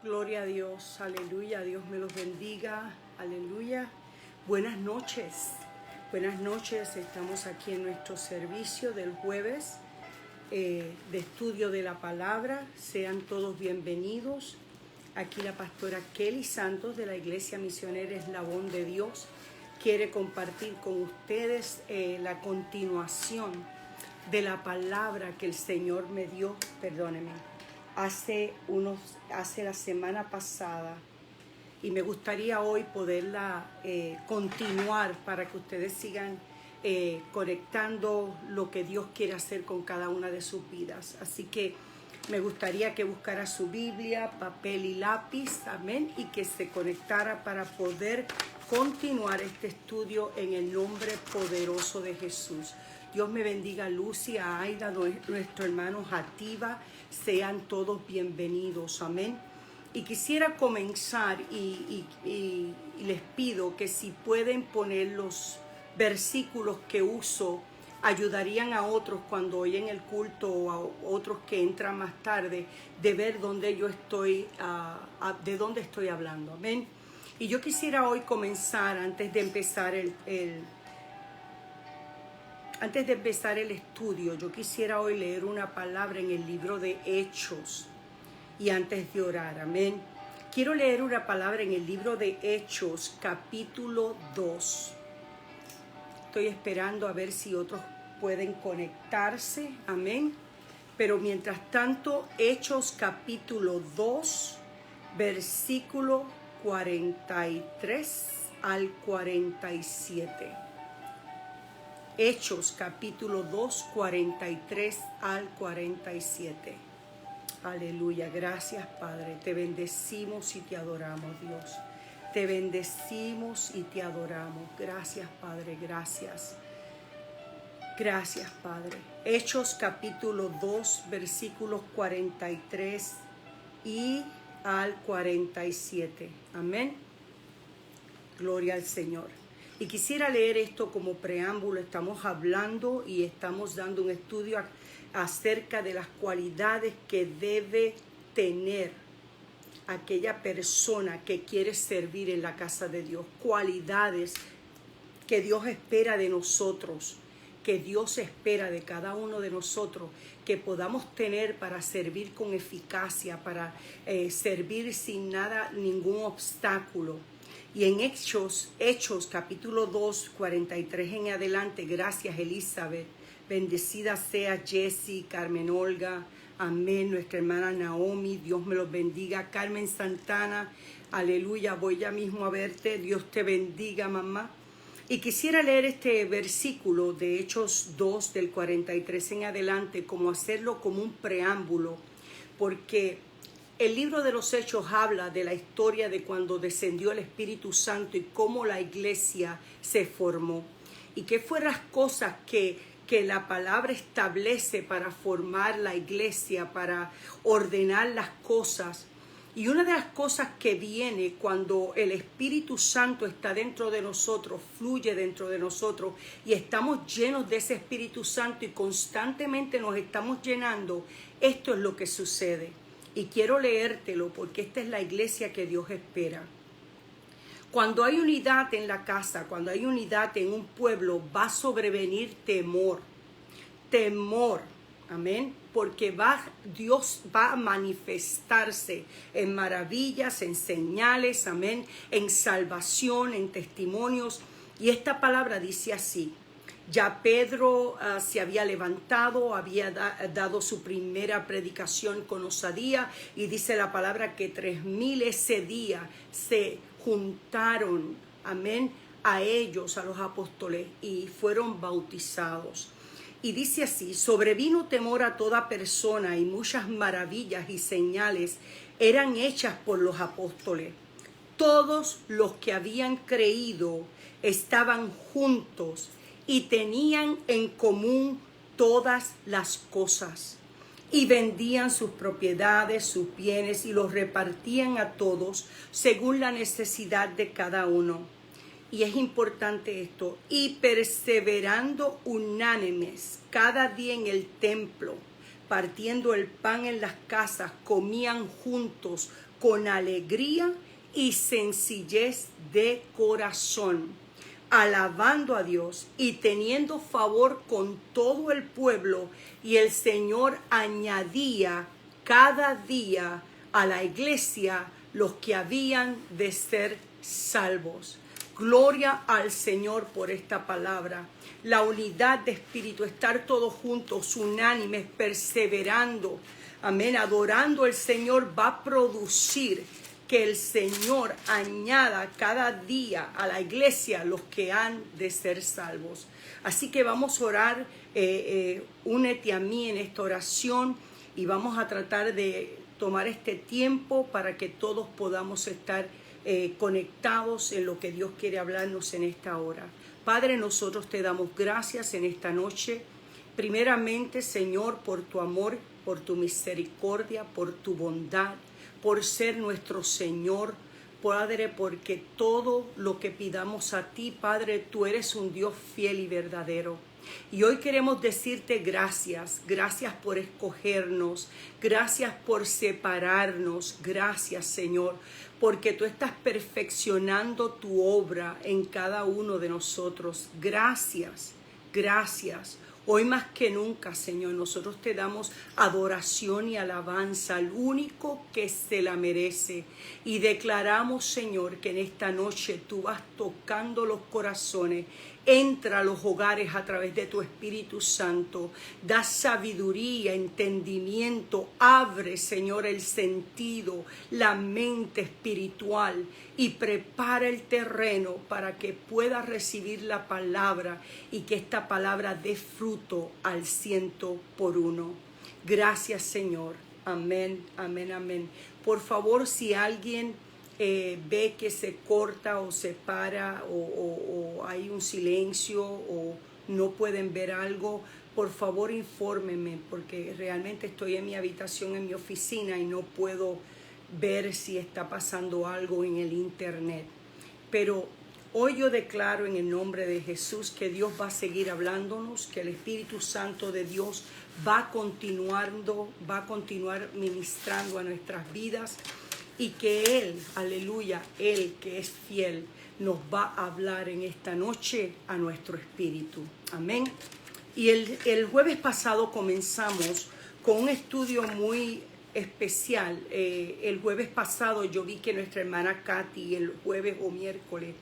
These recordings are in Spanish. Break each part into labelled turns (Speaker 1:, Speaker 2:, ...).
Speaker 1: Gloria a Dios, aleluya, Dios me los bendiga, aleluya. Buenas noches, estamos aquí en nuestro servicio del jueves de estudio de la palabra. Sean todos bienvenidos. Aquí la pastora Kelly Santos de la Iglesia Misionera Eslabón de Dios quiere compartir con ustedes la continuación de la palabra que el Señor me dio, hace la semana pasada, y me gustaría hoy poderla continuar para que ustedes sigan conectando lo que Dios quiere hacer con cada una de sus vidas. Así que me gustaría que buscara su Biblia, papel y lápiz, amén, y que se conectara para poder continuar este estudio en el nombre poderoso de Jesús. Dios me bendiga a Lucy, a Aida, nuestro hermano Jativa, sean todos bienvenidos, amén. Y quisiera comenzar y les pido que si pueden poner los versículos que uso, ayudarían a otros cuando oyen el culto o a otros que entran más tarde de ver dónde yo estoy, de dónde estoy hablando, amén. Y yo quisiera hoy comenzar, antes de empezar el estudio, yo quisiera hoy leer una palabra en el libro de Hechos. Y antes de orar, amén, quiero leer una palabra en el libro de Hechos, capítulo 2. Estoy esperando a ver si otros pueden conectarse, amén. Pero mientras tanto, Hechos, capítulo 2, versículo 43 al 47. Hechos capítulo 2, 43 al 47. Aleluya, gracias Padre, te bendecimos y te adoramos, Dios. Te bendecimos y te adoramos. Gracias Padre, gracias. Gracias Padre. Hechos capítulo 2, versículos 43 y al 47. Amén. Gloria al Señor. Y quisiera leer esto como preámbulo. Estamos hablando y estamos dando un estudio acerca de las cualidades que debe tener aquella persona que quiere servir en la casa de Dios. Cualidades que Dios espera de nosotros, que Dios espera de cada uno de nosotros, que podamos tener para servir con eficacia, para servir sin nada, ningún obstáculo. Y en Hechos capítulo 2, 43 en adelante, gracias Elizabeth, bendecida sea Jessie, Carmen Olga, amén, nuestra hermana Naomi, Dios me los bendiga, Carmen Santana, aleluya, voy ya mismo a verte, Dios te bendiga mamá. Y quisiera leer este versículo de Hechos 2 del 43 en adelante, como hacerlo como un preámbulo, porque el libro de los Hechos habla de la historia de cuando descendió el Espíritu Santo y cómo la iglesia se formó. Y qué fueron las cosas que la palabra establece para formar la iglesia, para ordenar las cosas. Y una de las cosas que viene cuando el Espíritu Santo está dentro de nosotros, fluye dentro de nosotros y estamos llenos de ese Espíritu Santo y constantemente nos estamos llenando, esto es lo que sucede. Y quiero leértelo porque esta es la iglesia que Dios espera. Cuando hay unidad en la casa, cuando hay unidad en un pueblo, va a sobrevenir temor. Temor, amén, porque Dios va a manifestarse en maravillas, en señales, amén, en salvación, en testimonios. Y esta palabra dice así. Ya Pedro se había levantado, había dado su primera predicación con osadía y dice la palabra que 3,000 ese día se juntaron, amén, a ellos, a los apóstoles, y fueron bautizados. Y dice así, sobrevino temor a toda persona y muchas maravillas y señales eran hechas por los apóstoles. Todos los que habían creído estaban juntos y tenían en común todas las cosas, y vendían sus propiedades, sus bienes, y los repartían a todos según la necesidad de cada uno. Y es importante esto, y perseverando unánimes cada día en el templo, partiendo el pan en las casas, comían juntos con alegría y sencillez de corazón, alabando a Dios y teniendo favor con todo el pueblo, y el Señor añadía cada día a la iglesia los que habían de ser salvos. Gloria al Señor por esta palabra. La unidad de espíritu, estar todos juntos, unánimes, perseverando, amén, adorando al Señor, va a producir que el Señor añada cada día a la iglesia los que han de ser salvos. Así que vamos a orar, únete a mí en esta oración y vamos a tratar de tomar este tiempo para que todos podamos estar conectados en lo que Dios quiere hablarnos en esta hora. Padre, nosotros te damos gracias en esta noche. Primeramente, Señor, por tu amor, por tu misericordia, por tu bondad, por ser nuestro Señor. Padre, porque todo lo que pidamos a ti, Padre, tú eres un Dios fiel y verdadero. Y hoy queremos decirte gracias, gracias por escogernos, gracias por separarnos, gracias Señor, porque tú estás perfeccionando tu obra en cada uno de nosotros. Gracias, gracias. Hoy más que nunca, Señor, nosotros te damos adoración y alabanza al único que se la merece. Y declaramos, Señor, que en esta noche tú vas tocando los corazones. Entra a los hogares a través de tu Espíritu Santo. Da sabiduría, entendimiento. Abre, Señor, el sentido, la mente espiritual. Y prepara el terreno para que pueda recibir la palabra y que esta palabra dé fruto al 100%. Gracias, Señor. Amén, amén, amén. Por favor, si alguien ve que se corta o se para o hay un silencio o no pueden ver algo, por favor infórmenme, porque realmente estoy en mi habitación, en mi oficina, y no puedo ver si está pasando algo en el internet. Pero hoy yo declaro en el nombre de Jesús que Dios va a seguir hablándonos, que el Espíritu Santo de Dios va a continuar ministrando a nuestras vidas, y que Él, aleluya, Él que es fiel, nos va a hablar en esta noche a nuestro espíritu. Amén. Y el jueves pasado comenzamos con un estudio muy especial. El jueves pasado yo vi que nuestra hermana Katy, el jueves o miércoles,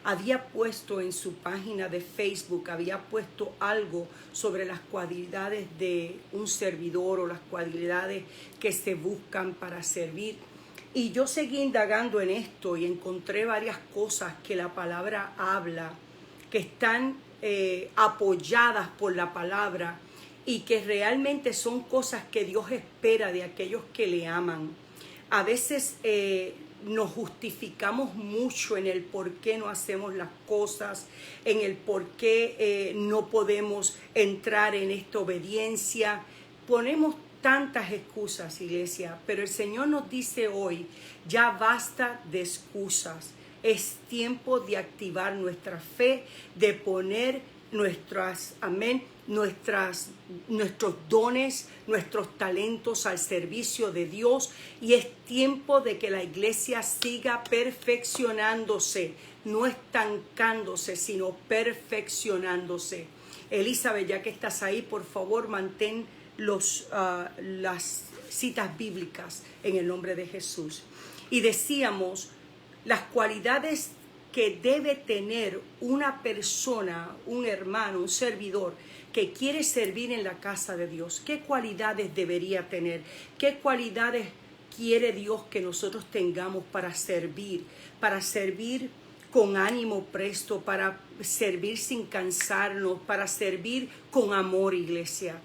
Speaker 1: había puesto en su página de Facebook, había puesto algo sobre las cualidades de un servidor o las cualidades que se buscan para servir. Y yo seguí indagando en esto y encontré varias cosas que la palabra habla, que están apoyadas por la palabra y que realmente son cosas que Dios espera de aquellos que le aman. A veces nos justificamos mucho en el por qué no hacemos las cosas, en el por qué no podemos entrar en esta obediencia. Ponemos tantas excusas, iglesia, pero el Señor nos dice hoy, ya basta de excusas. Es tiempo de activar nuestra fe, de poner nuestros dones, nuestros talentos al servicio de Dios, y es tiempo de que la iglesia siga perfeccionándose, no estancándose, sino perfeccionándose. Elizabeth, ya que estás ahí, por favor, mantén las citas bíblicas en el nombre de Jesús. Y decíamos las cualidades que debe tener una persona, un hermano, un servidor que quiere servir en la casa de Dios. ¿Qué cualidades debería tener? ¿Qué cualidades quiere Dios que nosotros tengamos para servir con ánimo presto, para servir sin cansarnos, para servir con amor, iglesia?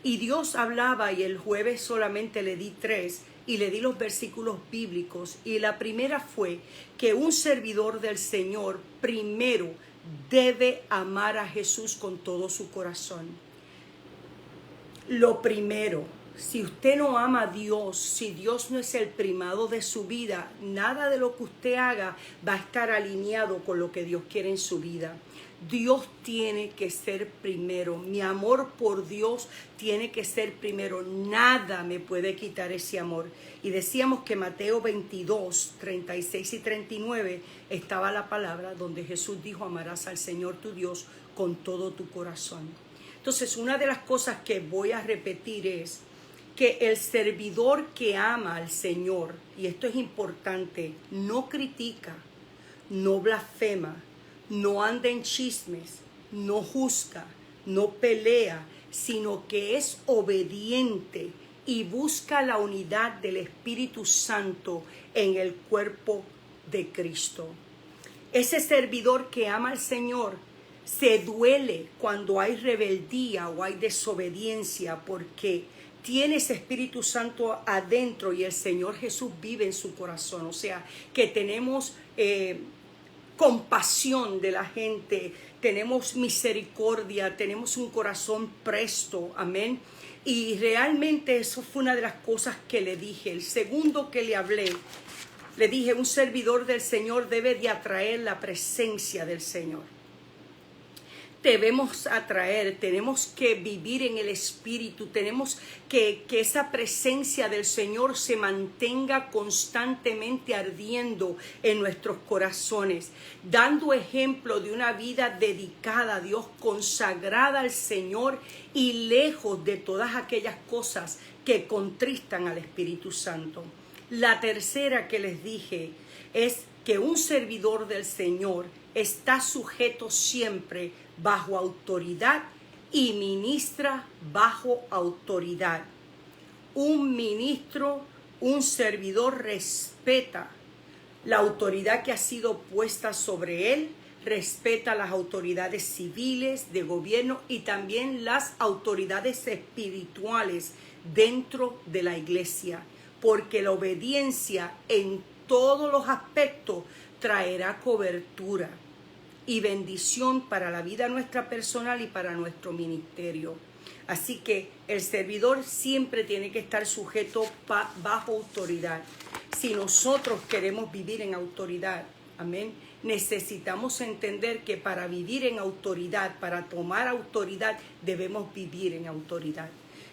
Speaker 1: Y Dios hablaba, y el jueves solamente le di 3 y le di los versículos bíblicos. Y la primera fue que un servidor del Señor primero debe amar a Jesús con todo su corazón. Lo primero, si usted no ama a Dios, si Dios no es el primado de su vida, nada de lo que usted haga va a estar alineado con lo que Dios quiere en su vida. Dios tiene que ser primero. Mi amor por Dios tiene que ser primero. Nada me puede quitar ese amor. Y decíamos que Mateo 22, 36 y 39 estaba la palabra donde Jesús dijo: amarás al Señor tu Dios con todo tu corazón. Entonces, una de las cosas que voy a repetir es que el servidor que ama al Señor, y esto es importante, no critica, no blasfema, no anda en chismes, no juzga, no pelea, sino que es obediente y busca la unidad del Espíritu Santo en el cuerpo de Cristo. Ese servidor que ama al Señor se duele cuando hay rebeldía o hay desobediencia, porque tiene ese Espíritu Santo adentro y el Señor Jesús vive en su corazón. O sea, que tenemos compasión de la gente, tenemos misericordia, tenemos un corazón presto, amén. Y realmente eso fue una de las cosas que le dije. El segundo que le hablé, le dije: un servidor del Señor debe de atraer la presencia del Señor. Debemos atraer, tenemos que vivir en el Espíritu, tenemos que esa presencia del Señor se mantenga constantemente ardiendo en nuestros corazones, dando ejemplo de una vida dedicada a Dios, consagrada al Señor y lejos de todas aquellas cosas que contristan al Espíritu Santo. La tercera que les dije es que un servidor del Señor está sujeto siempre bajo autoridad y ministra bajo autoridad. Un ministro, un servidor respeta la autoridad que ha sido puesta sobre él, respeta las autoridades civiles, de gobierno y también las autoridades espirituales dentro de la iglesia, porque la obediencia en todos los aspectos traerá cobertura y bendición para la vida nuestra personal y para nuestro ministerio. Así que el servidor siempre tiene que estar sujeto bajo autoridad. Si nosotros queremos vivir en autoridad, amén, necesitamos entender que para vivir en autoridad, para tomar autoridad, debemos vivir en autoridad.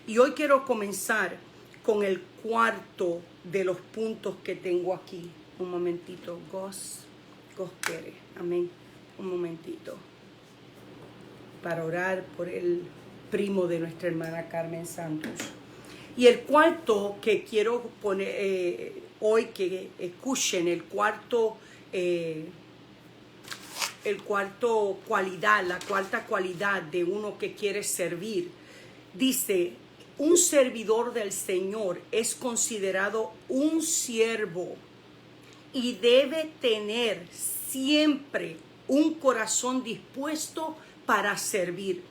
Speaker 1: Y hoy quiero comenzar con el cuarto de los puntos que tengo aquí. Un momentito, Gos Pérez, amén. Un momentito, para orar por el primo de nuestra hermana Carmen Santos. Y el cuarto que quiero poner hoy, que escuchen, la cuarta cualidad de uno que quiere servir. Dice: un servidor del Señor es considerado un siervo y debe tener siempre un corazón dispuesto para servir,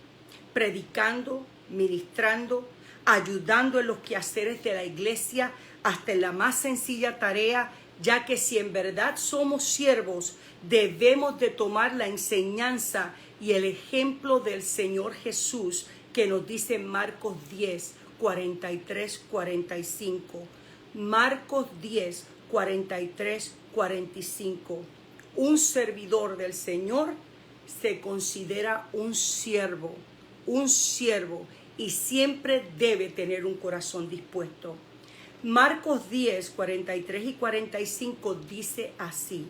Speaker 1: predicando, ministrando, ayudando en los quehaceres de la iglesia, hasta en la más sencilla tarea, ya que si en verdad somos siervos, debemos de tomar la enseñanza y el ejemplo del Señor Jesús, que nos dice en Marcos 10, 43, 45. Marcos 10, 43, 45. Un servidor del Señor se considera un siervo, y siempre debe tener un corazón dispuesto. Marcos 10, 43 y 45 dice así: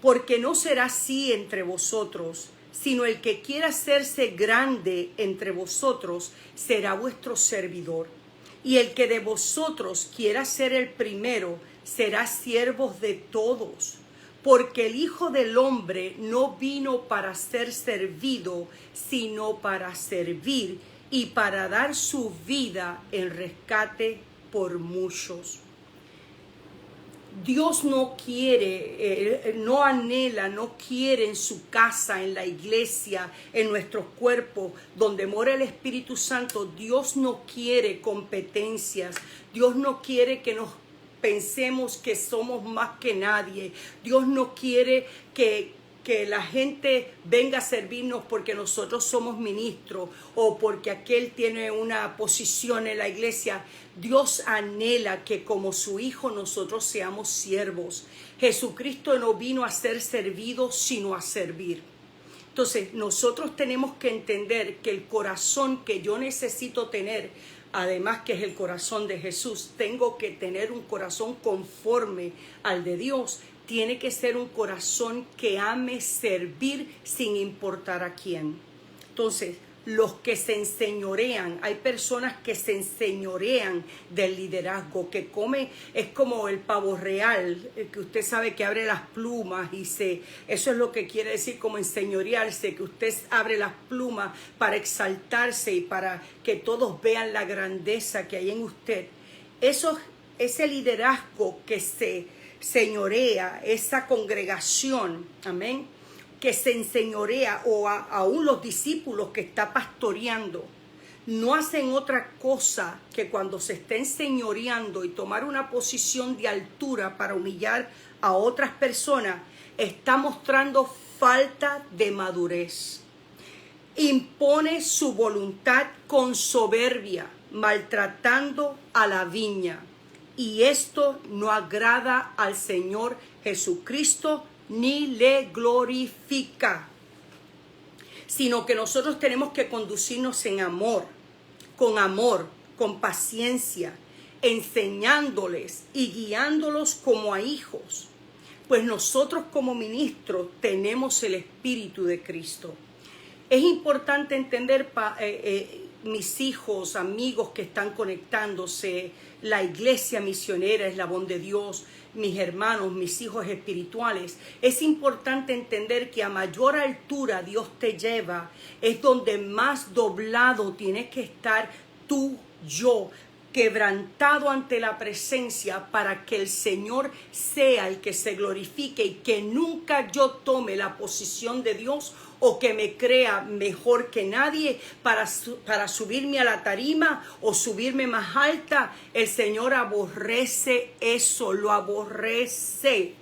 Speaker 1: porque no será así entre vosotros, sino el que quiera hacerse grande entre vosotros será vuestro servidor. Y el que de vosotros quiera ser el primero será siervo de todos. Porque el Hijo del Hombre no vino para ser servido, sino para servir y para dar su vida en rescate por muchos. Dios no quiere, no anhela, no quiere en su casa, en la iglesia, en nuestros cuerpos, donde mora el Espíritu Santo. Dios no quiere competencias. Dios no quiere que nos pensemos que somos más que nadie. Dios no quiere que que la gente venga a servirnos porque nosotros somos ministros o porque aquel tiene una posición en la iglesia. Dios anhela que como su hijo nosotros seamos siervos. Jesucristo no vino a ser servido, sino a servir. Entonces nosotros tenemos que entender que el corazón que yo necesito tener, además que es el corazón de Jesús, tengo que tener un corazón conforme al de Dios. Tiene que ser un corazón que ame servir sin importar a quién. Entonces, los que se enseñorean, hay personas que se enseñorean del liderazgo, que come, es como el pavo real, que usted sabe que abre las plumas y eso es lo que quiere decir como enseñorearse, que usted abre las plumas para exaltarse y para que todos vean la grandeza que hay en usted. Ese liderazgo que se señorea, esa congregación, amén, que se enseñorea, o aún los discípulos que está pastoreando, no hacen otra cosa que cuando se está enseñoreando y tomar una posición de altura para humillar a otras personas, está mostrando falta de madurez. Impone su voluntad con soberbia, maltratando a la viña. Y esto no agrada al Señor Jesucristo ni le glorifica, sino que nosotros tenemos que conducirnos en amor, con paciencia, enseñándoles y guiándolos como a hijos, pues nosotros como ministros tenemos el Espíritu de Cristo. Es importante entender, mis hijos, amigos que están conectándose, la iglesia misionera Eslabón de Dios, mis hermanos, mis hijos espirituales, es importante entender que a mayor altura Dios te lleva, es donde más doblado tienes que estar tú, yo, quebrantado ante la presencia para que el Señor sea el que se glorifique y que nunca yo tome la posición de Dios o que me crea mejor que nadie para subirme a la tarima o subirme más alta. El Señor aborrece eso, lo aborrece.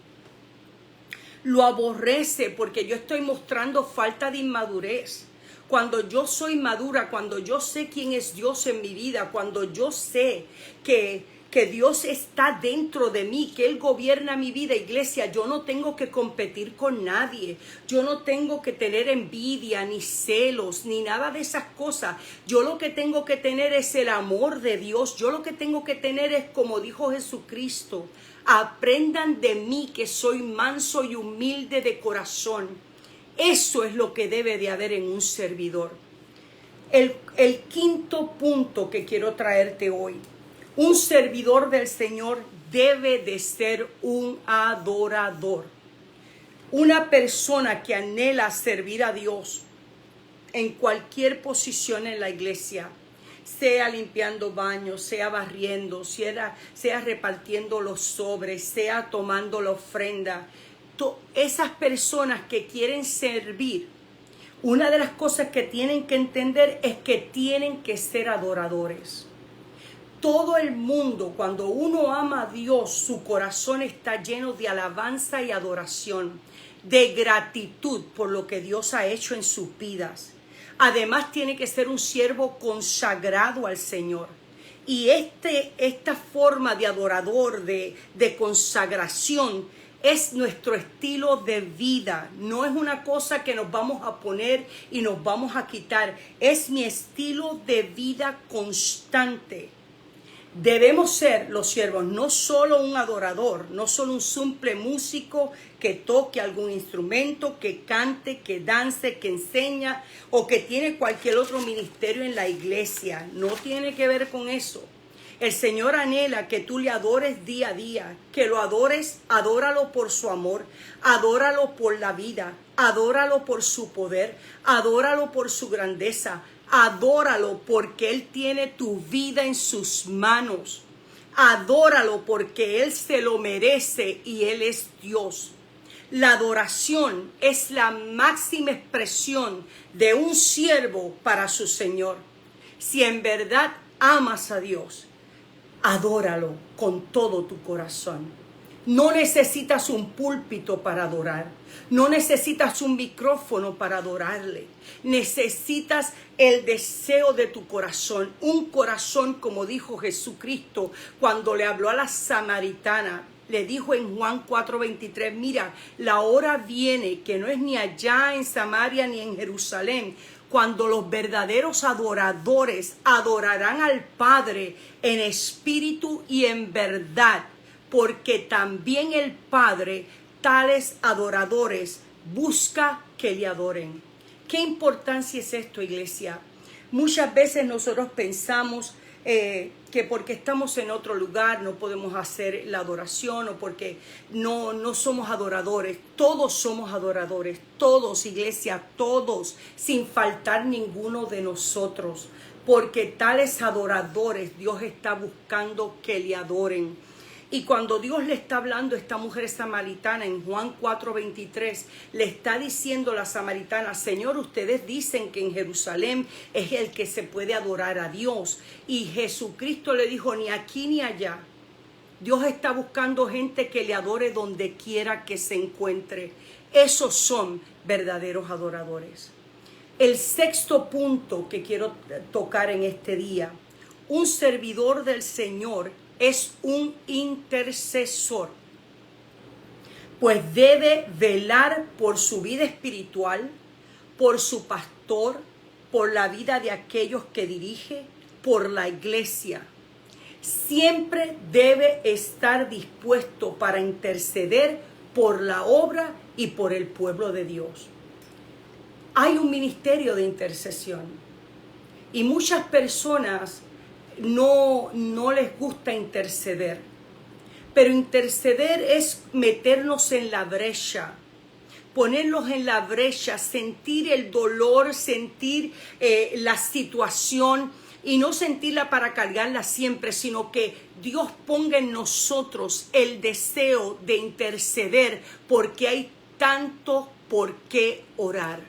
Speaker 1: Lo aborrece porque yo estoy mostrando falta de inmadurez. Cuando yo soy madura, cuando yo sé quién es Dios en mi vida, cuando yo sé que Dios está dentro de mí, que Él gobierna mi vida, iglesia, yo no tengo que competir con nadie. Yo no tengo que tener envidia, ni celos, ni nada de esas cosas. Yo lo que tengo que tener es el amor de Dios. Yo lo que tengo que tener es, como dijo Jesucristo, aprendan de mí que soy manso y humilde de corazón. Eso es lo que debe de haber en un servidor. El quinto punto que quiero traerte hoy. Un servidor del Señor debe de ser un adorador. Una persona que anhela servir a Dios en cualquier posición en la iglesia, sea limpiando baños, sea barriendo, sea repartiendo los sobres, sea tomando la ofrenda. Esas personas que quieren servir, una de las cosas que tienen que entender es que tienen que ser adoradores. Todo el mundo, cuando uno ama a Dios, su corazón está lleno de alabanza y adoración, de gratitud por lo que Dios ha hecho en sus vidas. Además, tiene que ser un siervo consagrado al Señor. Y esta forma de adorador, de consagración, es nuestro estilo de vida. No es una cosa que nos vamos a poner y nos vamos a quitar. Es mi estilo de vida constante. Debemos ser los siervos, no solo un adorador, no solo un simple músico que toque algún instrumento, que cante, que dance, que enseña o que tiene cualquier otro ministerio en la iglesia. No tiene que ver con eso. El Señor anhela que tú le adores día a día, que lo adores, adóralo por su amor, adóralo por la vida, adóralo por su poder, adóralo por su grandeza, adóralo porque Él tiene tu vida en sus manos, adóralo porque Él se lo merece y Él es Dios. La adoración es la máxima expresión de un siervo para su Señor. Si en verdad amas a Dios, adóralo con todo tu corazón. No necesitas un púlpito para adorar. No necesitas un micrófono para adorarle. Necesitas el deseo de tu corazón. Un corazón, como dijo Jesucristo cuando le habló a la samaritana. Le dijo en Juan 4:23, mira, la hora viene que no es ni allá en Samaria ni en Jerusalén, cuando los verdaderos adoradores adorarán al Padre en espíritu y en verdad, porque también el Padre, tales adoradores, busca que le adoren. ¿Qué importancia es esto, iglesia? Muchas veces nosotros pensamos que porque estamos en otro lugar no podemos hacer la adoración, o porque no somos adoradores. Todos somos adoradores, todos, iglesia, todos, sin faltar ninguno de nosotros, porque tales adoradores Dios está buscando que le adoren. Y cuando Dios le está hablando a esta mujer samaritana en Juan 4:23, le está diciendo a la samaritana, Señor, ustedes dicen que en Jerusalén es el que se puede adorar a Dios. Y Jesucristo le dijo, ni aquí ni allá. Dios está buscando gente que le adore donde quiera que se encuentre. Esos son verdaderos adoradores. El sexto punto que quiero tocar en este día, un servidor del Señor es un intercesor, pues debe velar por su vida espiritual, por su pastor, por la vida de aquellos que dirige, por la iglesia. Siempre debe estar dispuesto para interceder por la obra y por el pueblo de Dios. Hay un ministerio de intercesión y muchas personas no les gusta interceder, pero interceder es meternos en la brecha, ponernos en la brecha, sentir el dolor, sentir la situación y no sentirla para cargarla siempre, sino que Dios ponga en nosotros el deseo de interceder, porque hay tanto por qué orar.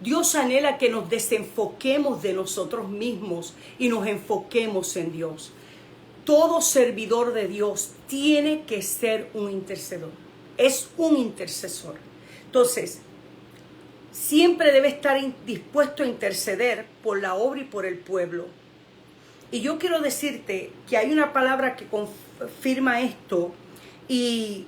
Speaker 1: Dios anhela que nos desenfoquemos de nosotros mismos y nos enfoquemos en Dios. Todo servidor de Dios tiene que ser un intercedor. Es un intercesor. Entonces, siempre debe estar dispuesto a interceder por la obra y por el pueblo. Y yo quiero decirte que hay una palabra que confirma esto y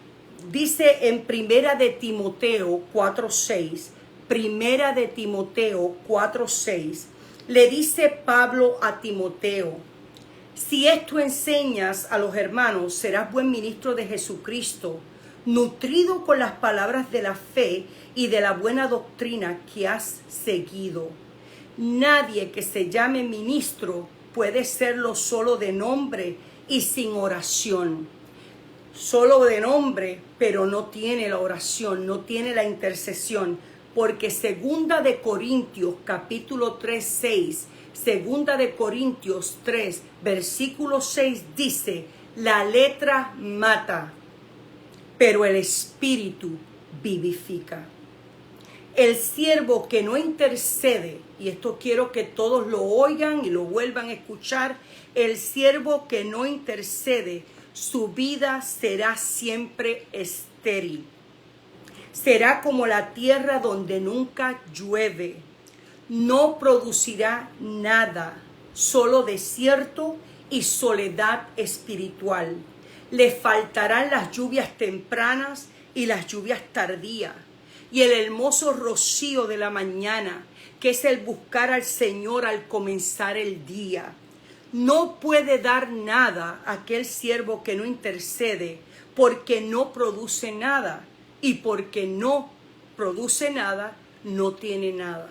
Speaker 1: dice en Primera de Timoteo 4:6. Primera de Timoteo 4:6, le dice Pablo a Timoteo, si esto enseñas a los hermanos, serás buen ministro de Jesucristo, nutrido con las palabras de la fe y de la buena doctrina que has seguido. Nadie que se llame ministro puede serlo solo de nombre y sin oración. Solo de nombre, pero no tiene la oración, no tiene la intercesión. Porque segunda de Corintios capítulo 3:6, segunda de Corintios 3, versículo 6 dice, la letra mata, pero el espíritu vivifica. El siervo que no intercede, y esto quiero que todos lo oigan y lo vuelvan a escuchar, el siervo que no intercede, su vida será siempre estéril. Será como la tierra donde nunca llueve. No producirá nada, solo desierto y soledad espiritual. Le faltarán las lluvias tempranas y las lluvias tardías, y el hermoso rocío de la mañana, que es el buscar al Señor al comenzar el día. No puede dar nada aquel siervo que no intercede, porque no produce nada. Y porque no produce nada, no tiene nada.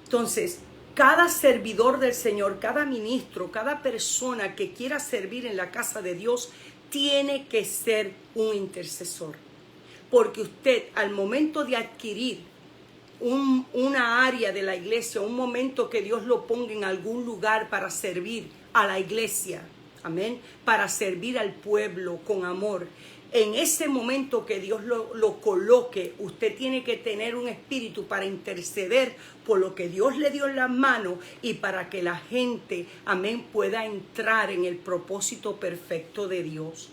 Speaker 1: Entonces, cada servidor del Señor, cada ministro, cada persona que quiera servir en la casa de Dios, tiene que ser un intercesor. Porque usted, al momento de adquirir una área de la iglesia, un momento que Dios lo ponga en algún lugar para servir a la iglesia, amén, para servir al pueblo con amor, en ese momento que Dios lo coloque, usted tiene que tener un espíritu para interceder por lo que Dios le dio en las manos y para que la gente, amén, pueda entrar en el propósito perfecto de Dios.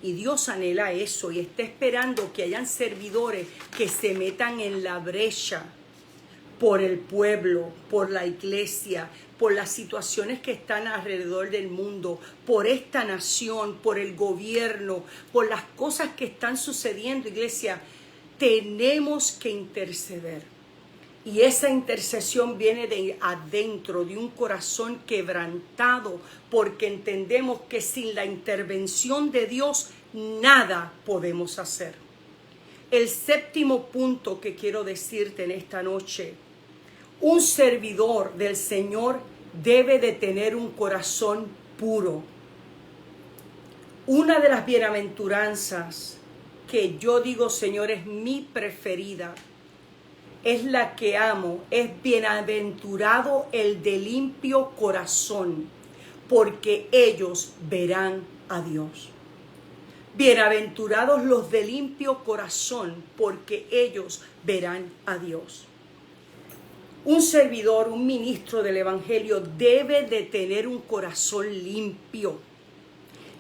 Speaker 1: Y Dios anhela eso y está esperando que hayan servidores que se metan en la brecha por el pueblo, por la iglesia, por las situaciones que están alrededor del mundo, por esta nación, por el gobierno, por las cosas que están sucediendo, iglesia. Tenemos que interceder. Y esa intercesión viene de adentro, de un corazón quebrantado, porque entendemos que sin la intervención de Dios, nada podemos hacer. El séptimo punto que quiero decirte en esta noche: un servidor del Señor debe de tener un corazón puro. Una de las bienaventuranzas que yo digo, Señor, es mi preferida, es la que amo, es bienaventurado el de limpio corazón, porque ellos verán a Dios. Bienaventurados los de limpio corazón, porque ellos verán a Dios. Un servidor, un ministro del Evangelio debe de tener un corazón limpio,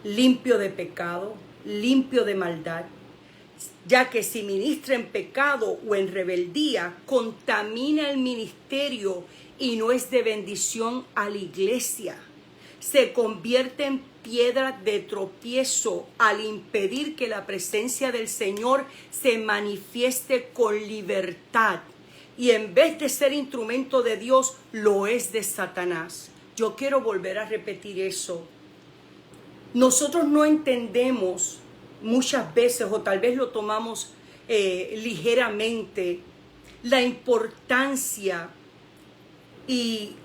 Speaker 1: limpio de pecado, limpio de maldad, ya que si ministra en pecado o en rebeldía, contamina el ministerio y no es de bendición a la iglesia. Se convierte en piedra de tropiezo al impedir que la presencia del Señor se manifieste con libertad. Y en vez de ser instrumento de Dios, lo es de Satanás. Yo quiero volver a repetir eso. Nosotros no entendemos muchas veces, o tal vez lo tomamos ligeramente, la importancia y,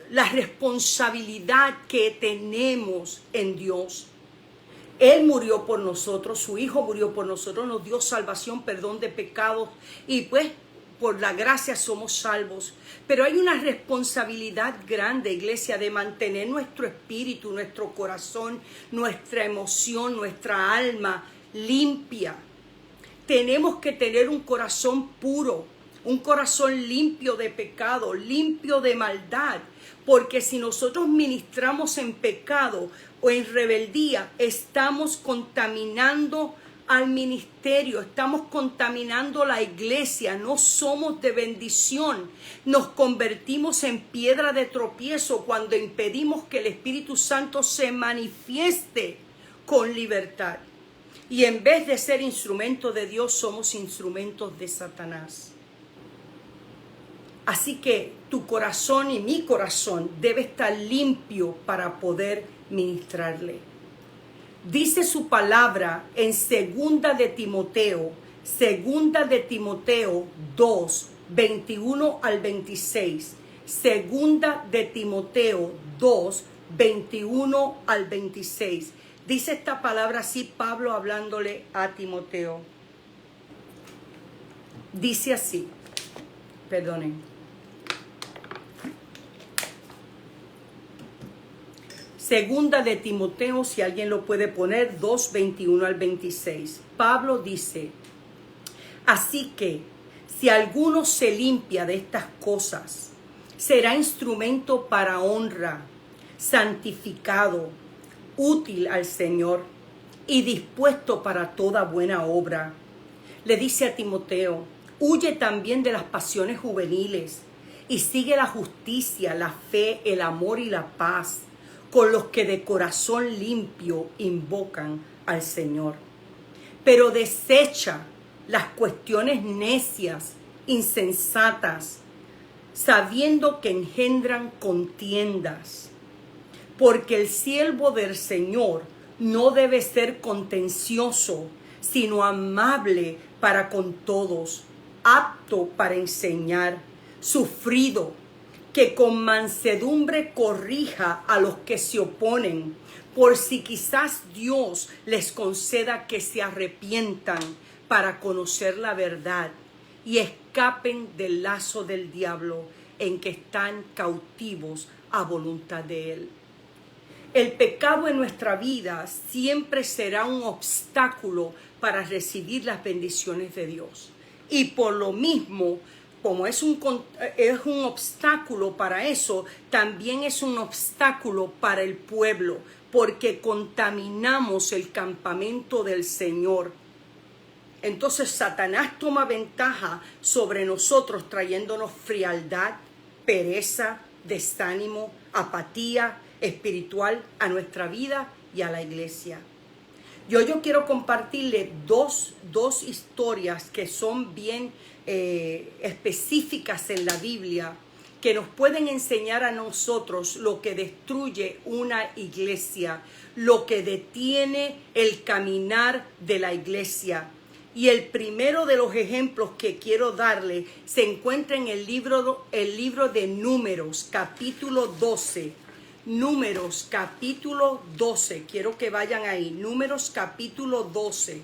Speaker 1: la responsabilidad que tenemos en Dios. Él murió por nosotros, su Hijo murió por nosotros, nos dio salvación, perdón de pecados, y pues por la gracia somos salvos. Pero hay una responsabilidad grande, iglesia, de mantener nuestro espíritu, nuestro corazón, nuestra emoción, nuestra alma limpia. Tenemos que tener un corazón puro, un corazón limpio de pecado, limpio de maldad, porque si nosotros ministramos en pecado o en rebeldía, estamos contaminando al ministerio, estamos contaminando la iglesia, no somos de bendición, nos convertimos en piedra de tropiezo cuando impedimos que el Espíritu Santo se manifieste con libertad. Y en vez de ser instrumento de Dios, somos instrumentos de Satanás. Así que tu corazón y mi corazón debe estar limpio para poder ministrarle. Dice su palabra en segunda de Timoteo 2, 21 al 26. Segunda de Timoteo 2, 21 al 26. Dice esta palabra así, Pablo hablándole a Timoteo. Dice así, perdonen. Segunda de Timoteo, si alguien lo puede poner, 2, 21 al 26. Pablo dice: así que, si alguno se limpia de estas cosas, será instrumento para honra, santificado, útil al Señor y dispuesto para toda buena obra. Le dice a Timoteo: huye también de las pasiones juveniles y sigue la justicia, la fe, el amor y la paz, con los que de corazón limpio invocan al Señor. Pero desecha las cuestiones necias, insensatas, sabiendo que engendran contiendas. Porque el siervo del Señor no debe ser contencioso, sino amable para con todos, apto para enseñar, sufrido, que con mansedumbre corrija a los que se oponen, por si quizás Dios les conceda que se arrepientan para conocer la verdad y escapen del lazo del diablo en que están cautivos a voluntad de Él. El pecado en nuestra vida siempre será un obstáculo para recibir las bendiciones de Dios. Y por lo mismo, como es un obstáculo para eso, también es un obstáculo para el pueblo, porque contaminamos el campamento del Señor. Entonces Satanás toma ventaja sobre nosotros trayéndonos frialdad, pereza, desánimo, apatía espiritual a nuestra vida y a la iglesia. Yo quiero compartirle dos historias que son bien específicas en la Biblia, que nos pueden enseñar a nosotros lo que destruye una iglesia, lo que detiene el caminar de la iglesia. Y el primero de los ejemplos que quiero darle se encuentra en el libro de Números, capítulo 12. Números, capítulo 12. Quiero que vayan ahí. Números, capítulo 12.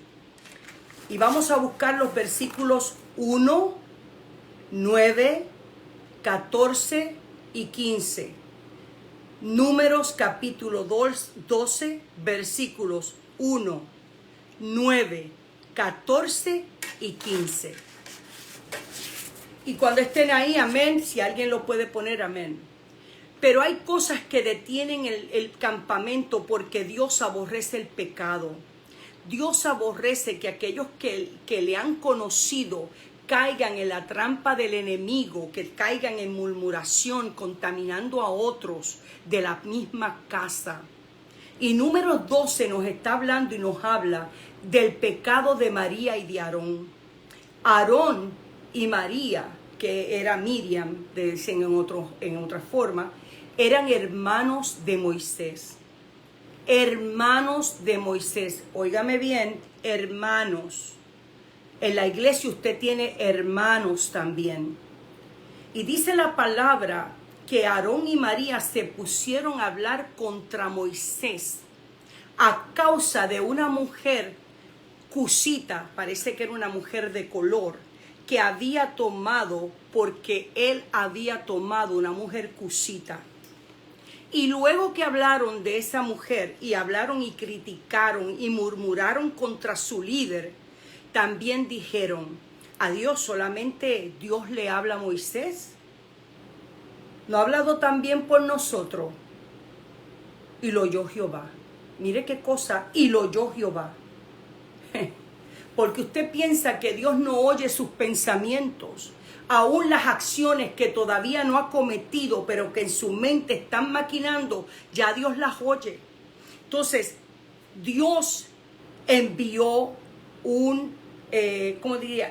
Speaker 1: Y vamos a buscar los versículos 1, 9, 14 y 15. Números, capítulo 12, versículos 1, 9, 14 y 15. Y cuando estén ahí, amén, si alguien lo puede poner, amén. Pero hay cosas que detienen el campamento porque Dios aborrece el pecado. Dios aborrece que aquellos que le han conocido caigan en la trampa del enemigo, que caigan en murmuración, contaminando a otros de la misma casa. Y Números 12 nos está hablando y nos habla del pecado de María y de Aarón. Aarón y María, que era Miriam, dicen en otra forma, eran hermanos de Moisés. Hermanos de Moisés. Óigame bien, hermanos. En la iglesia usted tiene hermanos también. Y dice la palabra que Aarón y María se pusieron a hablar contra Moisés a causa de una mujer cusita, parece que era una mujer de color, que había tomado, porque él había tomado una mujer cusita. Y luego que hablaron de esa mujer y hablaron y criticaron y murmuraron contra su líder, también dijeron: a Dios solamente Dios le habla a Moisés. ¿No ha hablado también por nosotros? Y lo oyó Jehová. Mire qué cosa, y lo oyó Jehová. Porque usted piensa que Dios no oye sus pensamientos, aún las acciones que todavía no ha cometido, pero que en su mente están maquinando, ya Dios las oye. Entonces, Dios envió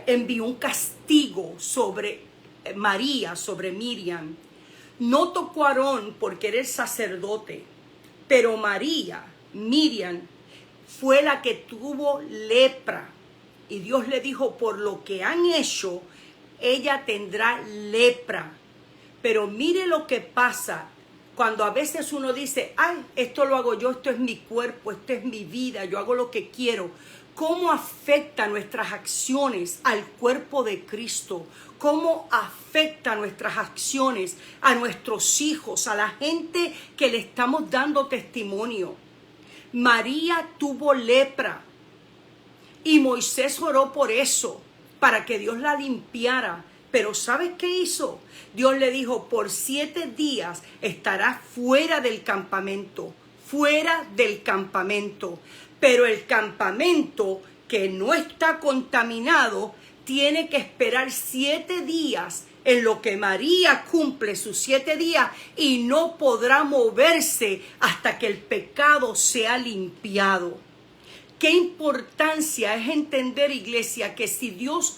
Speaker 1: envió un castigo sobre María, sobre Miriam. No tocó a Aarón porque era el sacerdote, pero Miriam, fue la que tuvo lepra. Y Dios le dijo: por lo que han hecho, ella tendrá lepra. Pero mire lo que pasa cuando a veces uno dice: ay, esto lo hago yo, esto es mi cuerpo, esto es mi vida, yo hago lo que quiero. ¿Cómo afecta nuestras acciones al cuerpo de Cristo? ¿Cómo afecta nuestras acciones a nuestros hijos, a la gente que le estamos dando testimonio? María tuvo lepra y Moisés oró por eso, para que Dios la limpiara. Pero ¿sabes qué hizo? Dios le dijo: por 7 días estará fuera del campamento, fuera del campamento. Pero el campamento que no está contaminado tiene que esperar 7 días en lo que María cumple sus 7 días y no podrá moverse hasta que el pecado sea limpiado. Qué importancia es entender, iglesia, que si Dios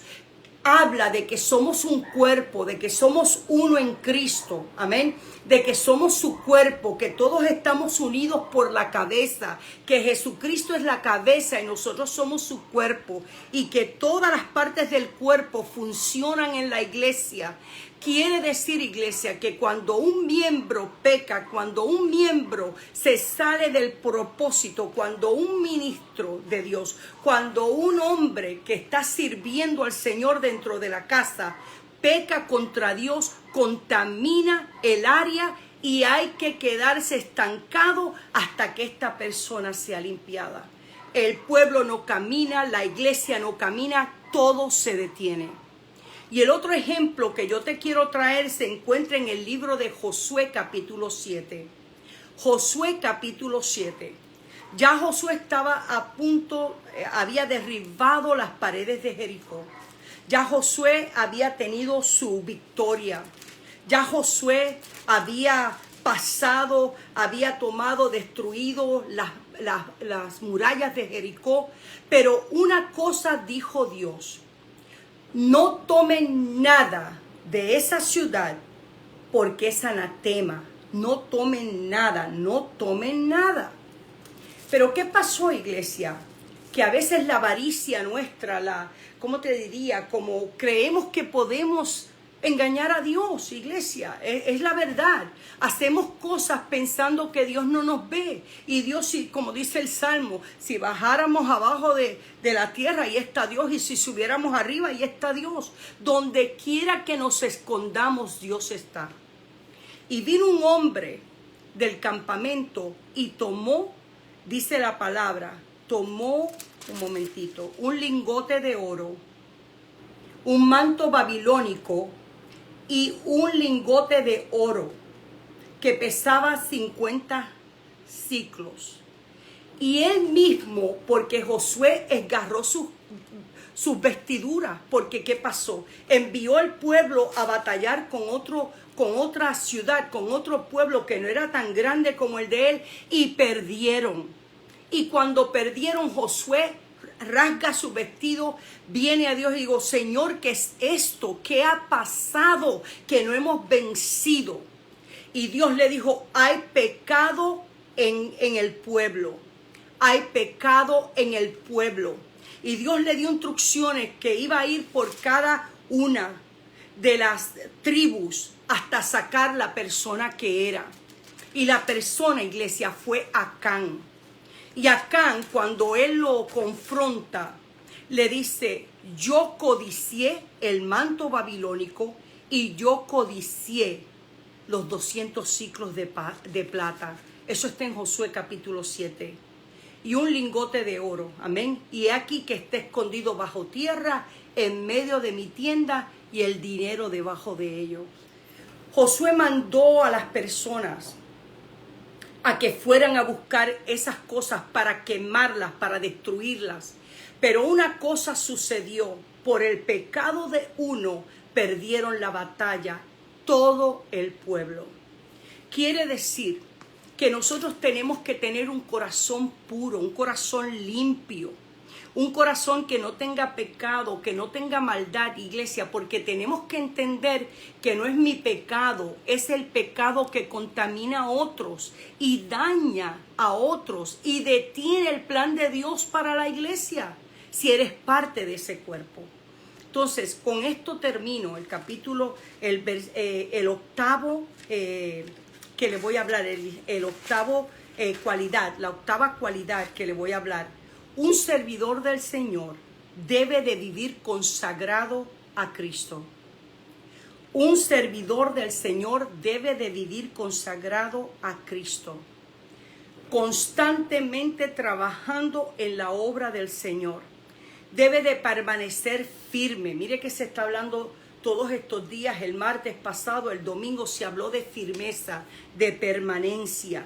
Speaker 1: habla de que somos un cuerpo, de que somos uno en Cristo, amén, de que somos su cuerpo, que todos estamos unidos por la cabeza, que Jesucristo es la cabeza y nosotros somos su cuerpo, y que todas las partes del cuerpo funcionan en la iglesia. Quiere decir, iglesia, que cuando un miembro peca, cuando un miembro se sale del propósito, cuando un ministro de Dios, cuando un hombre que está sirviendo al Señor dentro de la casa, peca contra Dios, contamina el área y hay que quedarse estancado hasta que esta persona sea limpiada. El pueblo no camina, la iglesia no camina, todo se detiene. Y el otro ejemplo que yo te quiero traer se encuentra en el libro de Josué capítulo 7. Josué capítulo 7. Ya Josué estaba a punto, había derribado las paredes de Jericó. Ya Josué había tenido su victoria. Ya Josué había pasado, había tomado, destruido las murallas de Jericó. Pero una cosa dijo Dios: no tomen nada de esa ciudad porque es anatema. No tomen nada, no tomen nada. Pero ¿qué pasó, iglesia? Que a veces la avaricia nuestra, ¿cómo te diría? Como creemos que podemos engañar a Dios, iglesia. Es la verdad. Hacemos cosas pensando que Dios no nos ve. Y Dios, como dice el Salmo, si bajáramos abajo de la tierra, ahí está Dios. Y si subiéramos arriba, ahí está Dios. Donde quiera que nos escondamos, Dios está. Y vino un hombre del campamento y tomó, dice la palabra, tomó, un momentito, un lingote de oro, un manto babilónico y un lingote de oro que pesaba 50 ciclos. Y él mismo, porque Josué esgarró sus vestiduras, porque ¿qué pasó? Envió al pueblo a batallar con otra ciudad, con otro pueblo que no era tan grande como el de él, y perdieron. Y cuando perdieron, Josué rasga su vestido, viene a Dios y digo: Señor, ¿qué es esto? ¿Qué ha pasado que no hemos vencido? Y Dios le dijo: hay pecado en el pueblo. Hay pecado en el pueblo. Y Dios le dio instrucciones que iba a ir por cada una de las tribus hasta sacar la persona que era. Y la persona, iglesia, fue Acán. Y Acán, cuando él lo confronta, le dice: yo codicié el manto babilónico y yo codicié los 200 ciclos de plata. Eso está en Josué capítulo 7. Y un lingote de oro, amén. Y aquí que está escondido bajo tierra, en medio de mi tienda, y el dinero debajo de ello. Josué mandó a las personas a que fueran a buscar esas cosas para quemarlas, para destruirlas. Pero una cosa sucedió: por el pecado de uno perdieron la batalla todo el pueblo. Quiere decir que nosotros tenemos que tener un corazón puro, un corazón limpio, un corazón que no tenga pecado, que no tenga maldad, iglesia, porque tenemos que entender que no es mi pecado, es el pecado que contamina a otros y daña a otros y detiene el plan de Dios para la iglesia, si eres parte de ese cuerpo. Entonces, con esto termino el capítulo, el octavo que le voy a hablar, el octavo cualidad, la octava cualidad que le voy a hablar. Un servidor del Señor debe de vivir consagrado a Cristo. Un servidor del Señor debe de vivir consagrado a Cristo. Constantemente trabajando en la obra del Señor. Debe de permanecer firme. Mire que se está hablando todos estos días, el martes pasado, el domingo se habló de firmeza, de permanencia,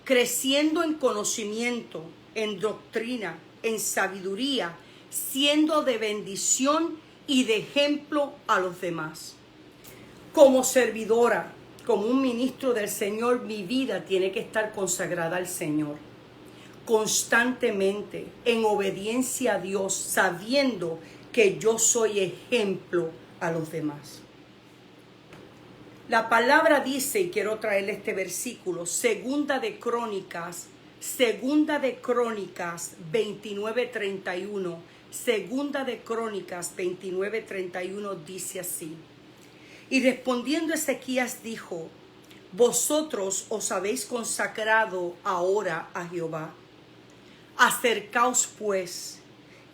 Speaker 1: creciendo en conocimiento, en doctrina, en sabiduría, siendo de bendición y de ejemplo a los demás. Como servidora, como un ministro del Señor, mi vida tiene que estar consagrada al Señor. Constantemente, en obediencia a Dios, sabiendo que yo soy ejemplo a los demás. La palabra dice, y quiero traerle este versículo, Segunda de Crónicas 29:31. Segunda de Crónicas 29:31 dice así: y respondiendo Ezequías dijo: vosotros os habéis consagrado ahora a Jehová. Acercaos pues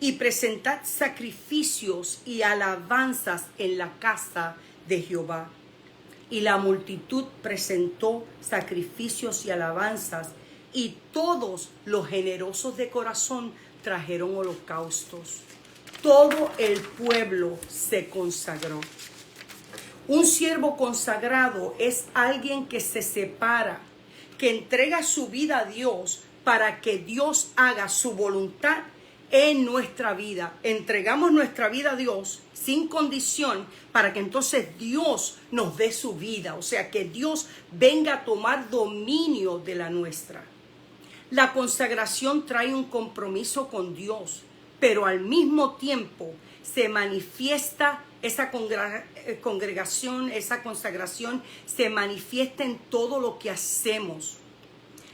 Speaker 1: y presentad sacrificios y alabanzas en la casa de Jehová. Y la multitud presentó sacrificios y alabanzas, y todos los generosos de corazón trajeron holocaustos. Todo el pueblo se consagró. Un siervo consagrado es alguien que se separa, que entrega su vida a Dios para que Dios haga su voluntad en nuestra vida. Entregamos nuestra vida a Dios sin condición para que entonces Dios nos dé su vida. O sea, que Dios venga a tomar dominio de la nuestra. La consagración trae un compromiso con Dios, pero al mismo tiempo se manifiesta esa congregación, esa consagración se manifiesta en todo lo que hacemos.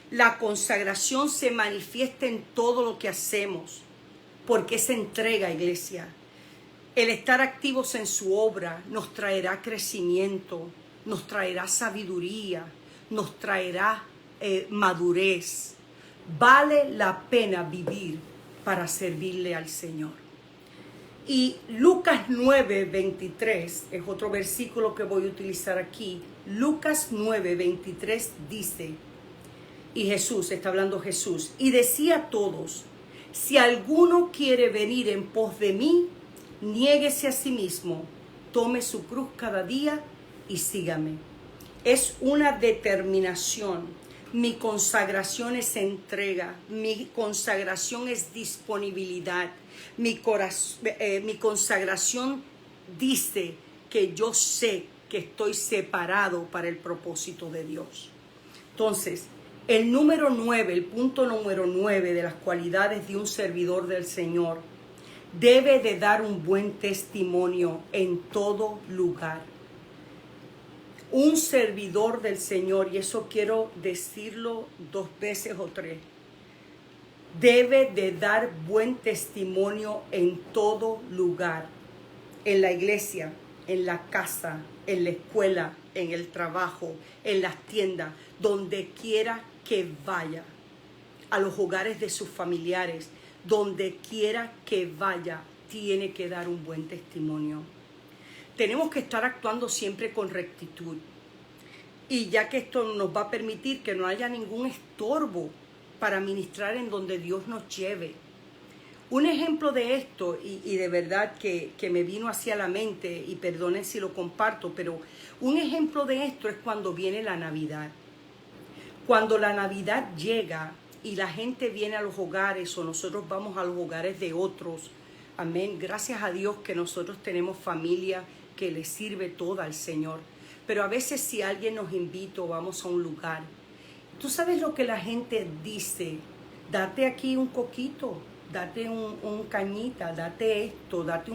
Speaker 1: La consagración se manifiesta en todo lo que hacemos, porque se entrega, iglesia. El estar activos en su obra nos traerá crecimiento, nos traerá sabiduría, nos traerá madurez. Vale la pena vivir para servirle al Señor. Y Lucas 9:23 es otro versículo que voy a utilizar aquí. Lucas 9:23 dice, y Jesús, está hablando Jesús, y decía a todos, si alguno quiere venir en pos de mí, niéguese a sí mismo, tome su cruz cada día y sígame. Es una determinación. Mi consagración es entrega, mi consagración es disponibilidad, mi consagración dice que yo sé que estoy separado para el propósito de Dios. Entonces, el punto número 9 de las cualidades de un servidor del Señor, debe de dar un buen testimonio en todo lugar. Un servidor del Señor, y eso quiero decirlo 2 veces o 3, debe de dar buen testimonio en todo lugar. En la iglesia, en la casa, en la escuela, en el trabajo, en las tiendas, donde quiera que vaya, a los hogares de sus familiares, donde quiera que vaya, tiene que dar un buen testimonio. Tenemos que estar actuando siempre con rectitud. Y ya que esto nos va a permitir que no haya ningún estorbo para ministrar en donde Dios nos lleve. Un ejemplo de esto, y de verdad que me vino hacia la mente, y perdonen si lo comparto, pero un ejemplo de esto es cuando viene la Navidad. Cuando la Navidad llega y la gente viene a los hogares o nosotros vamos a los hogares de otros, amén, gracias a Dios que nosotros tenemos familia que le sirve toda al Señor. Pero a veces si alguien nos invita o vamos a un lugar, tú sabes lo que la gente dice, date aquí un coquito, date un cañita, date esto, date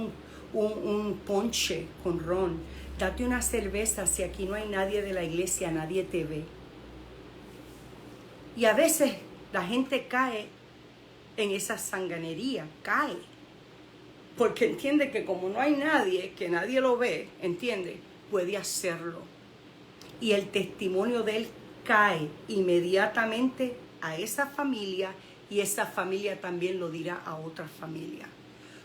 Speaker 1: un ponche con ron, date una cerveza si aquí no hay nadie de la iglesia, nadie te ve. Y a veces la gente cae en esa sanganería, cae. Porque entiende que como no hay nadie, que nadie lo ve, entiende, puede hacerlo. Y el testimonio de él cae inmediatamente a esa familia y esa familia también lo dirá a otra familia.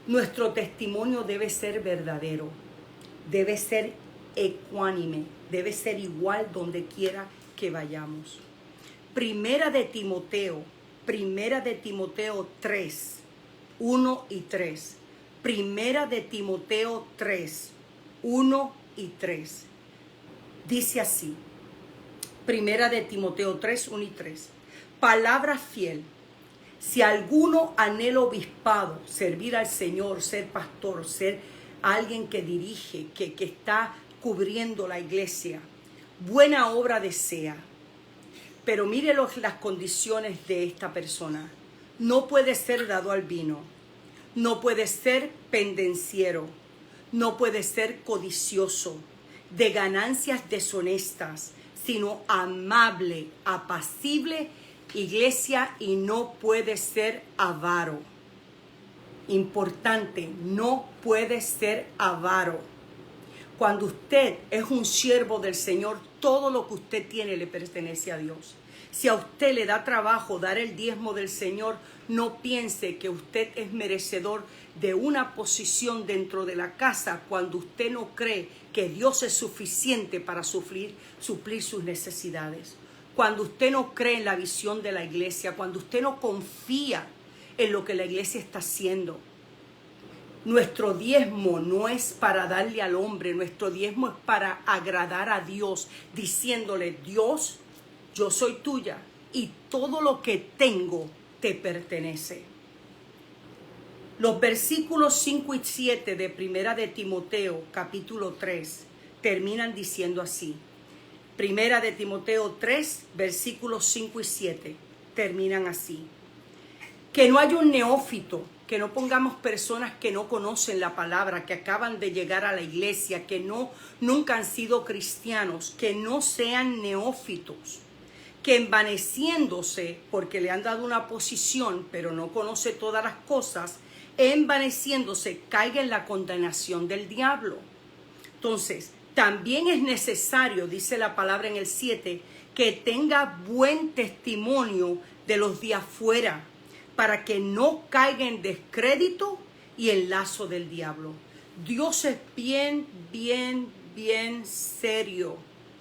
Speaker 1: Nuestro testimonio debe ser verdadero, debe ser ecuánime, debe ser igual donde quiera que vayamos. Primera de Timoteo 3, 1 y 3. Primera de Timoteo 3, 1 y 3. Dice así. Primera de Timoteo 3, 1 y 3. Palabra fiel. Si alguno anhela obispado, servir al Señor, ser pastor, ser alguien que dirige, que está cubriendo la iglesia, buena obra desea. Pero mire las condiciones de esta persona. No puede ser dado al vino. No puede ser pendenciero. No puede ser codicioso, de ganancias deshonestas, sino amable, apacible, iglesia, y no puede ser avaro. Importante, no puede ser avaro. Cuando usted es un siervo del Señor, todo lo que usted tiene le pertenece a Dios. Si a usted le da trabajo dar el diezmo del Señor, no piense que usted es merecedor de una posición dentro de la casa cuando usted no cree que Dios es suficiente para suplir sus necesidades. Cuando usted no cree en la visión de la iglesia, cuando usted no confía en lo que la iglesia está haciendo. Nuestro diezmo no es para darle al hombre, nuestro diezmo es para agradar a Dios, diciéndole: Dios, yo soy tuya y todo lo que tengo te pertenece. Los versículos 5 y 7 de Primera de Timoteo, capítulo 3, terminan diciendo así. Primera de Timoteo 3, versículos 5 y 7, terminan así. Que no haya un neófito, que no pongamos personas que no conocen la palabra, que acaban de llegar a la iglesia, que nunca han sido cristianos, que no sean neófitos, que envaneciéndose, porque le han dado una posición, pero no conoce todas las cosas, envaneciéndose, caiga en la condenación del diablo. Entonces, también es necesario, dice la palabra en el 7, que tenga buen testimonio de los de afuera, para que no caiga en descrédito y en lazo del diablo. Dios es bien serio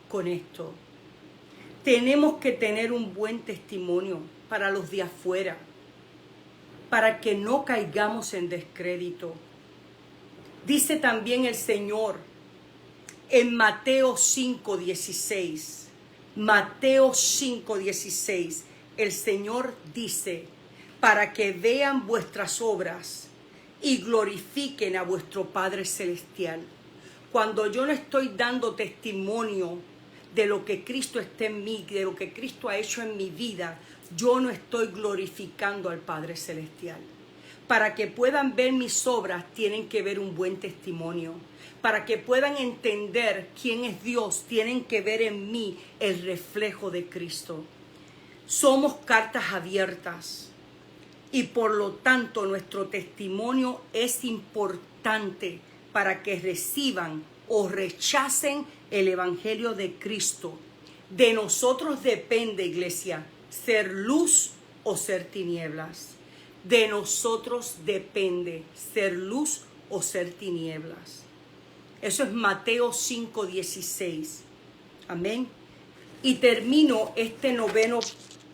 Speaker 1: con esto. Tenemos que tener un buen testimonio para los de afuera, para que no caigamos en descrédito. Dice también el Señor en Mateo 5:16. Mateo 5:16. El Señor dice, para que vean vuestras obras y glorifiquen a vuestro Padre Celestial. Cuando yo no estoy dando testimonio de lo que Cristo está en mí, de lo que Cristo ha hecho en mi vida, yo no estoy glorificando al Padre Celestial. Para que puedan ver mis obras, tienen que ver un buen testimonio. Para que puedan entender quién es Dios, tienen que ver en mí el reflejo de Cristo. Somos cartas abiertas y por lo tanto nuestro testimonio es importante para que reciban o rechacen el Evangelio de Cristo. De nosotros depende, iglesia, ser luz o ser tinieblas. De nosotros depende ser luz o ser tinieblas. Eso es Mateo 5:16. Amén. Y termino este noveno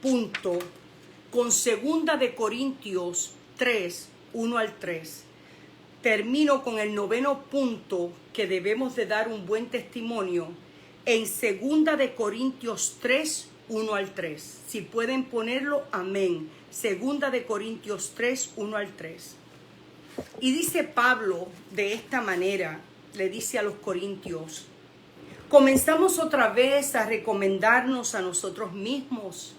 Speaker 1: punto con 2 de Corintios 3, 1 al 3. Termino con el noveno punto que debemos de dar un buen testimonio en 2 de Corintios 3, 1 al 3. Si pueden ponerlo, amén. 2 de Corintios 3, 1 al 3. Y dice Pablo de esta manera, le dice a los corintios, ¿comenzamos otra vez a recomendarnos a nosotros mismos?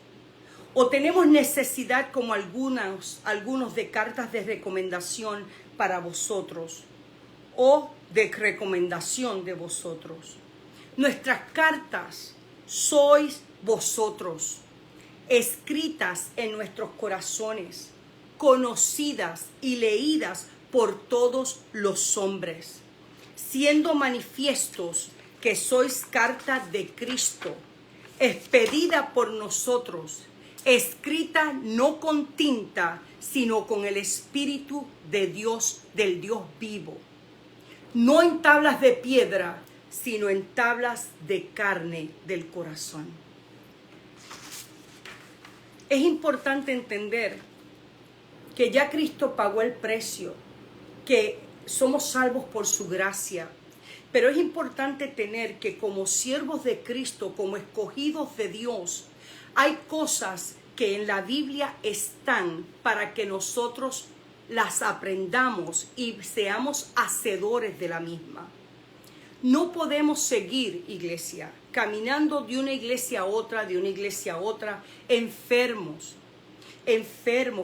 Speaker 1: ¿O tenemos necesidad como algunos de cartas de recomendación para vosotros o de recomendación de vosotros? Nuestras cartas sois vosotros, escritas en nuestros corazones, conocidas y leídas por todos los hombres, siendo manifiestos que sois carta de Cristo, expedida por nosotros, escrita no con tinta, sino con el Espíritu de Dios, del Dios vivo, no en tablas de piedra, sino en tablas de carne del corazón. Es importante entender que ya Cristo pagó el precio, que somos salvos por su gracia, pero es importante tener que como siervos de Cristo, como escogidos de Dios, hay cosas que en la Biblia están para que nosotros las aprendamos y seamos hacedores de la misma. No podemos seguir, iglesia, caminando de una iglesia a otra, enfermos,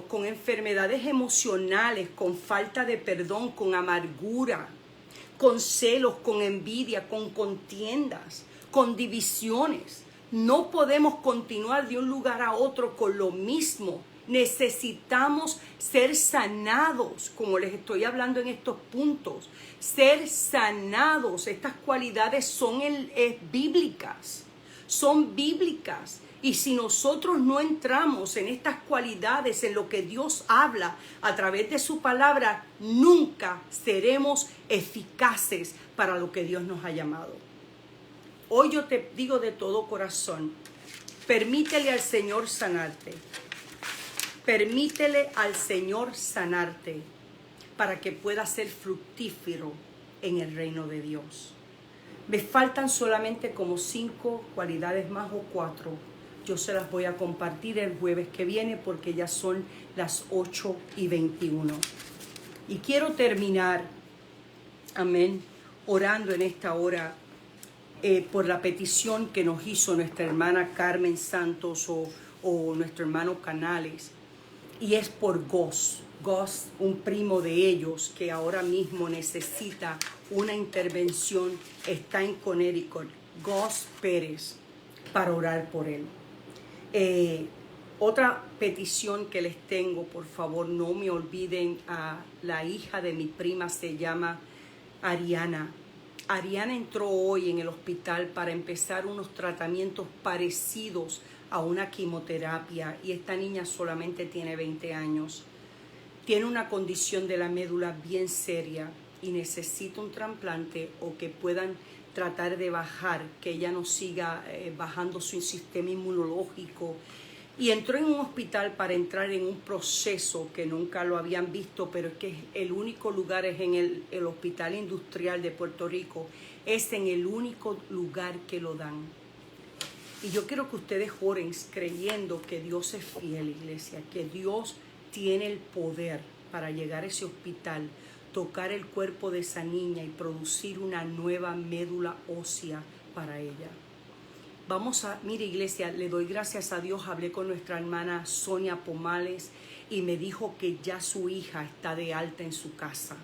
Speaker 1: con enfermedades emocionales, con falta de perdón, con amargura, con celos, con envidia, con contiendas, con divisiones. No podemos continuar de un lugar a otro con lo mismo. Necesitamos ser sanados, como les estoy hablando en estos puntos. Ser sanados, estas cualidades son bíblicas, son bíblicas. Y si nosotros no entramos en estas cualidades, en lo que Dios habla a través de su palabra, nunca seremos eficaces para lo que Dios nos ha llamado. Hoy yo te digo de todo corazón, permítele al Señor sanarte. Permítele al Señor sanarte para que pueda ser fructífero en el reino de Dios. Me faltan solamente como 5 cualidades más o 4. yo se las voy a compartir el jueves que viene porque ya son las 8:21. Y quiero terminar, amén, orando en esta hora por la petición que nos hizo nuestra hermana Carmen Santos o nuestro hermano Canales. Y es por Gus, un primo de ellos que ahora mismo necesita una intervención, está en Connecticut, Gus Pérez, para orar por él. Otra petición que les tengo, por favor, no me olviden a la hija de mi prima, se llama Ariana. Ariana entró hoy en el hospital para empezar unos tratamientos parecidos a una quimioterapia y esta niña solamente tiene 20 años. Tiene una condición de la médula bien seria y necesita un trasplante o que puedan tratar de bajar, que ella no siga bajando su sistema inmunológico. Y entró en un hospital para entrar en un proceso que nunca lo habían visto, pero es que el único lugar es en el Hospital Industrial de Puerto Rico. Es en el único lugar que lo dan. Y yo quiero que ustedes oren creyendo que Dios es fiel, iglesia, que Dios tiene el poder para llegar a ese hospital, tocar el cuerpo de esa niña y producir una nueva médula ósea para ella. Mire iglesia, le doy gracias a Dios, hablé con nuestra hermana Sonia Pomales y me dijo que ya su hija está de alta en su casa.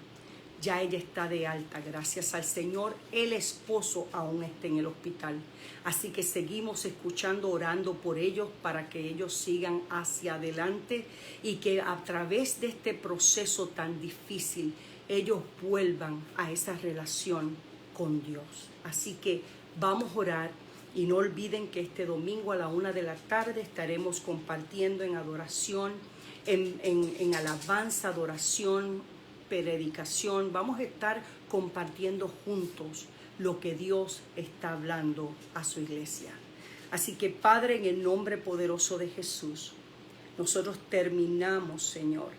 Speaker 1: Ya ella está de alta, gracias al Señor. El esposo aún está en el hospital. Así que seguimos escuchando, orando por ellos para que ellos sigan hacia adelante y que a través de este proceso tan difícil ellos vuelvan a esa relación con Dios. Así que vamos a orar y no olviden que este domingo a la 1 de la tarde estaremos compartiendo en adoración, en alabanza, adoración, predicación. Vamos a estar compartiendo juntos lo que Dios está hablando a su iglesia. Así que Padre, en el nombre poderoso de Jesús, nosotros terminamos, Señor,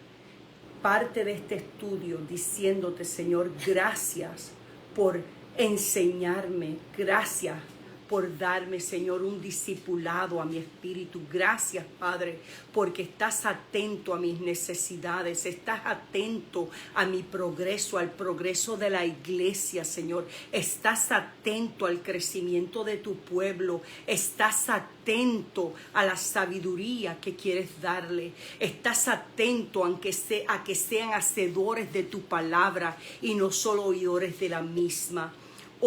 Speaker 1: parte de este estudio diciéndote, Señor, gracias por enseñarme, gracias por darme, Señor, un discipulado a mi espíritu. Gracias, Padre, porque estás atento a mis necesidades, estás atento a mi progreso, al progreso de la iglesia, Señor. Estás atento al crecimiento de tu pueblo, estás atento a la sabiduría que quieres darle, estás atento a que sean hacedores de tu palabra y no solo oidores de la misma.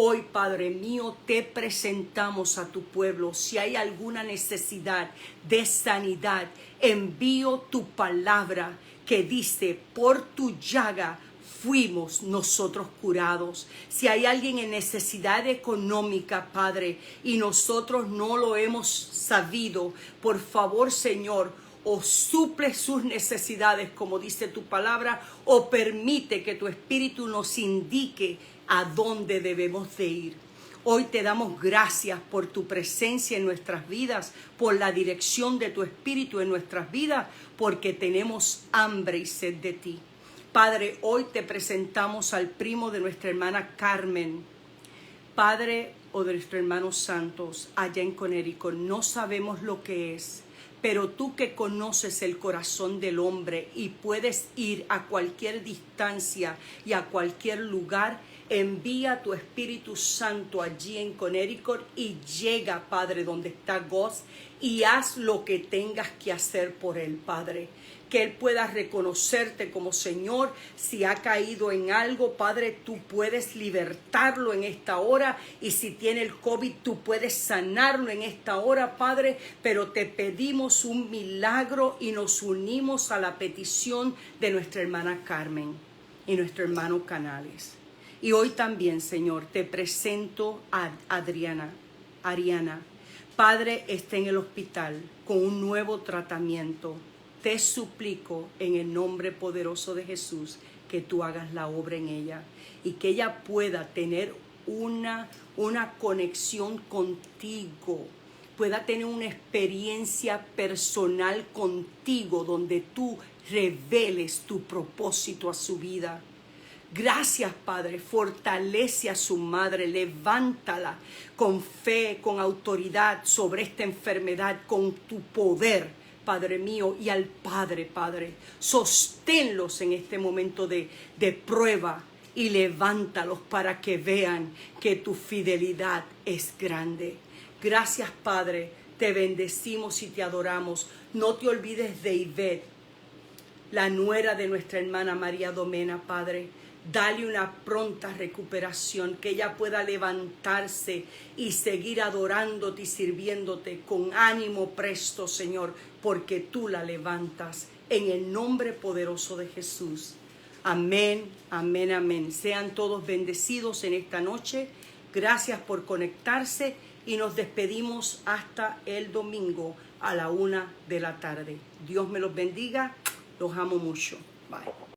Speaker 1: Hoy, Padre mío, te presentamos a tu pueblo. Si hay alguna necesidad de sanidad, envío tu palabra que dice, por tu llaga fuimos nosotros curados. Si hay alguien en necesidad económica, Padre, y nosotros no lo hemos sabido, por favor, Señor, o suple sus necesidades, como dice tu palabra, o permite que tu Espíritu nos indique a dónde debemos de ir. Hoy te damos gracias por tu presencia en nuestras vidas, por la dirección de tu Espíritu en nuestras vidas, porque tenemos hambre y sed de ti. Padre, hoy te presentamos al primo de nuestra hermana Carmen, Padre, o de nuestro hermano Santos, allá en Connecticut. No sabemos lo que es, pero tú que conoces el corazón del hombre y puedes ir a cualquier distancia y a cualquier lugar, envía tu Espíritu Santo allí en Connecticut y llega, Padre, donde está Gus y haz lo que tengas que hacer por él, Padre. Que él pueda reconocerte como Señor. Si ha caído en algo, Padre, tú puedes libertarlo en esta hora. Y si tiene el COVID, tú puedes sanarlo en esta hora, Padre. Pero te pedimos un milagro y nos unimos a la petición de nuestra hermana Carmen y nuestro hermano Canales. Y hoy también, Señor, te presento a Ariana. Padre, está en el hospital con un nuevo tratamiento. Te suplico en el nombre poderoso de Jesús que tú hagas la obra en ella y que ella pueda tener una conexión contigo, pueda tener una experiencia personal contigo donde tú reveles tu propósito a su vida. Gracias, Padre. Fortalece a su madre, levántala con fe, con autoridad sobre esta enfermedad, con tu poder, Padre mío, y al Padre, sosténlos en este momento de prueba y levántalos para que vean que tu fidelidad es grande. Gracias, Padre, te bendecimos y te adoramos. No te olvides de Ivette, la nuera de nuestra hermana María Domena, Padre. Dale una pronta recuperación, que ella pueda levantarse y seguir adorándote y sirviéndote con ánimo presto, Señor, porque tú la levantas en el nombre poderoso de Jesús. Amén, amén, amén. Sean todos bendecidos en esta noche. Gracias por conectarse y nos despedimos hasta el domingo a la 1 de la tarde. Dios me los bendiga. Los amo mucho. Bye.